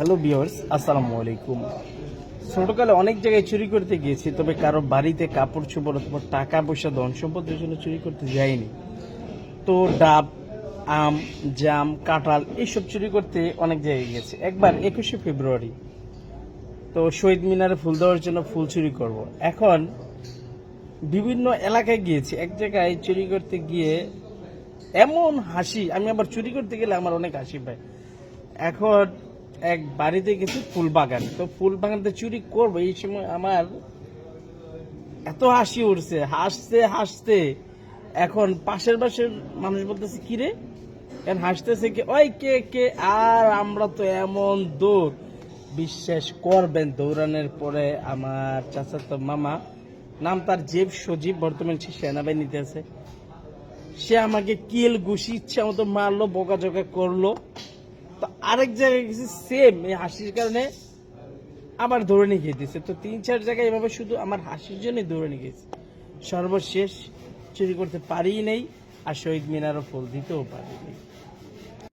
Hello viewers, আসসালামু আলাইকুম। ছোটকালে অনেক জায়গায় চুরি করতে গিয়েছি, তবে কারো বাড়িতে কাপড় চোপড় অথবা টাকা পয়সা ধন সম্পদের জন্য চুরি করতে যাইনি। তো ডাব, আম, জাম, কাঁঠাল এইসব চুরি করতে অনেক জায়গায় গিয়েছি। একবার 21শে ফেব্রুয়ারি তো শহীদ মিনারে ফুল দেওয়ার জন্য ফুল চুরি করব। এখন বিভিন্ন এলাকায় গিয়েছি, এক জায়গায় চুরি করতে গিয়ে এমন হাসি, আমি আবার চুরি করতে গেলে আমার অনেক হাসি পায়। এখন এক বাড়িতে গেছি ফুল বাগান, তো ফুল বাগানতে চুরি করবো, এই সময় আমার এত হাসি উঠছে, হাসতে হাসতে এখন পাশের পাশের মানুষ বলতেছে কি রে, এখন হাসতেছে কি ওই কে কে, আর আমরা তো এমন দৌড়, বিশ্বাস করবেন দৌড়ানোর পরে আমার চাচাতো মামা, নাম তার জেব সজীব, বর্তমান সে সেনাবাহিনীতে আছে, সে আমাকে কিল ঘুষি ইচ্ছা মতো মারলো, বকাঝকা করলো। তো আরেক জায়গায় গেছি, সেম এই হাসির কারণে আবার ধরে নিয়ে গিয়েছে। তো 3-4 জায়গায় এভাবে শুধু আমার হাসির জন্যই ধরে নিয়ে গেছে। সর্বশেষ চুরি করতে পারি নেই, আর শহীদ মিনারও ফুল দিতেও পারিনি।